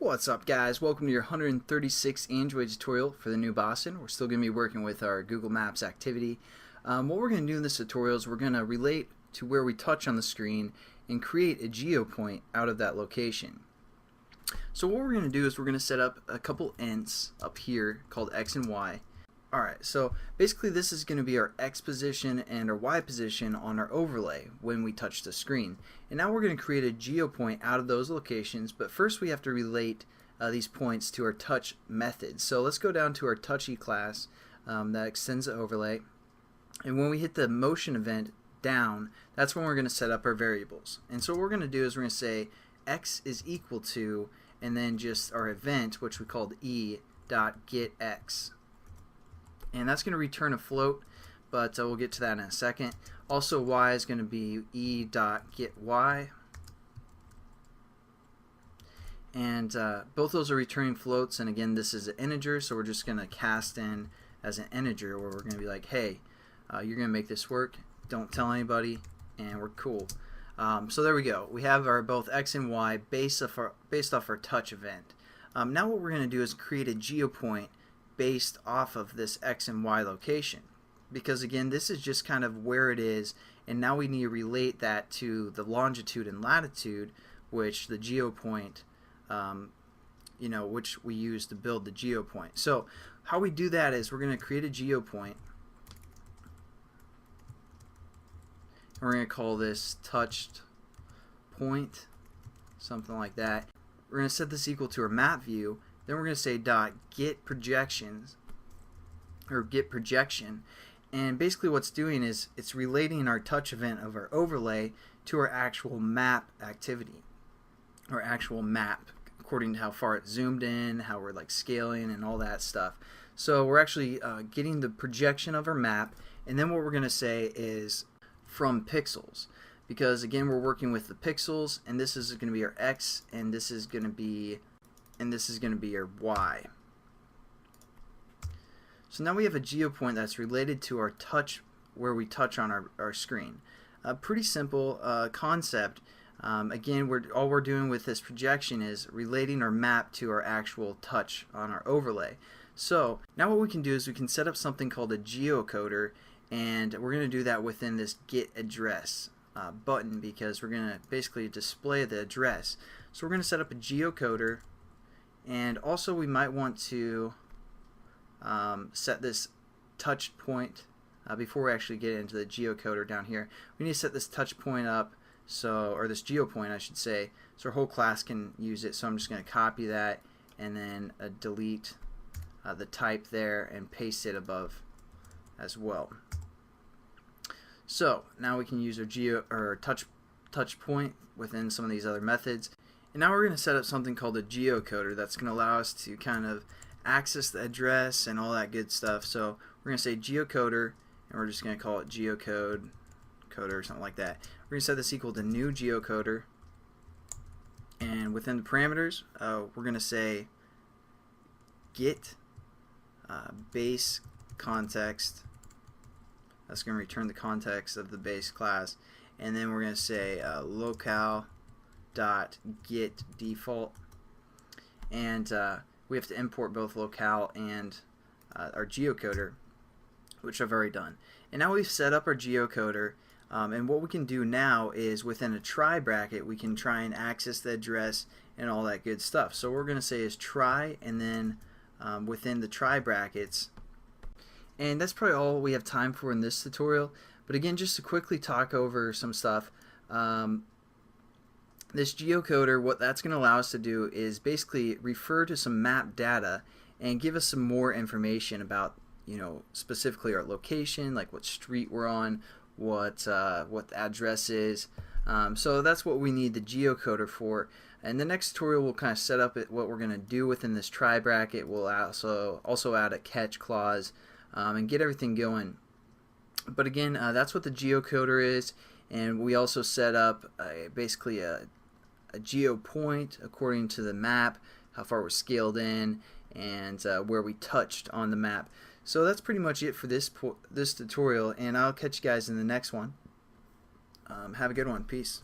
What's up, guys? Welcome to your 136th Android tutorial for the new Boston. We're still going to be working with our Google Maps activity. What we're going to do in this tutorial is we're going to relate to where we touch on the screen and create a GeoPoint out of that location. So what we're going to do is we're going to set up a couple ints up here called X and Y. Alright, so basically this is going to be our X position and our Y position on our overlay when we touch the screen. And now we're going to create a GeoPoint out of those locations, but first we have to relate these points to our touch method. So let's go down to our touchy class that extends the overlay. And when we hit the motion event down, that's when we're going to set up our variables. And so what we're going to do is we're going to say X is equal to, and then just our event, which we called e.getX. And that's going to return a float, but we'll get to that in a second. Also, y is going to be e.getY. And both those are returning floats, and again, this is an integer, so we're just going to cast in as an integer where we're going to be like, hey, you're going to make this work, don't tell anybody, and we're cool. So there we go. We have our both X and Y based off our touch event. Now what we're going to do is create a GeoPoint based off of this X and Y location, because again, this is just kind of where it is, and now we need to relate that to the longitude and latitude, which the GeoPoint which we use to build the GeoPoint. So how we do that is we're going to create a GeoPoint, and we're going to call this touched point, something like that. We're going to set this equal to our map view. Then we're going to say dot get projections, or get projection, and basically what's doing is it's relating our touch event of our overlay to our actual map activity, or actual map, according to how far it's zoomed in, how we're like scaling and all that stuff. So we're actually getting the projection of our map, and then what we're going to say is from pixels, because again we're working with the pixels, and this is going to be our X, and this is going to be your Y. So now we have a GeoPoint that's related to our touch, where we touch on our screen. Pretty simple concept. Again, all we're doing with this projection is relating our map to our actual touch on our overlay. So now what we can do is we can set up something called a Geocoder, and we're going to do that within this get address button, because we're going to basically display the address. So we're going to set up a Geocoder. And also we might want to set this touch point before we actually get into the geocoder down here. We need to set this touch point up, or this GeoPoint I should say, so our whole class can use it. So I'm just going to copy that and then delete the type there and paste it above as well. So now we can use our touch point within some of these other methods. And now we're going to set up something called a Geocoder that's going to allow us to kind of access the address and all that good stuff. So we're going to say Geocoder, and we're just going to call it Geocoder or something like that. We're going to set this equal to new Geocoder, and within the parameters we're going to say get base context. That's going to return the context of the base class, and then we're going to say locale dot get default, and we have to import both locale and our geocoder, which I've already done. And now we've set up our geocoder, and what we can do now is within a try bracket we can try and access the address and all that good stuff. So what we're going to say is try, and then within the try brackets, and that's probably all we have time for in this tutorial. But again, just to quickly talk over some stuff, this geocoder, what that's going to allow us to do is basically refer to some map data and give us some more information about, specifically our location, like what street we're on, what the address is. So that's what we need the geocoder for. And the next tutorial we'll kind of set up what we're going to do within this try bracket. We'll also add a catch clause and get everything going. But again, that's what the geocoder is, and we also set up basically a GeoPoint according to the map, how far we're scaled in, and where we touched on the map. So that's pretty much it for this tutorial, and I'll catch you guys in the next one. Have a good one. Peace.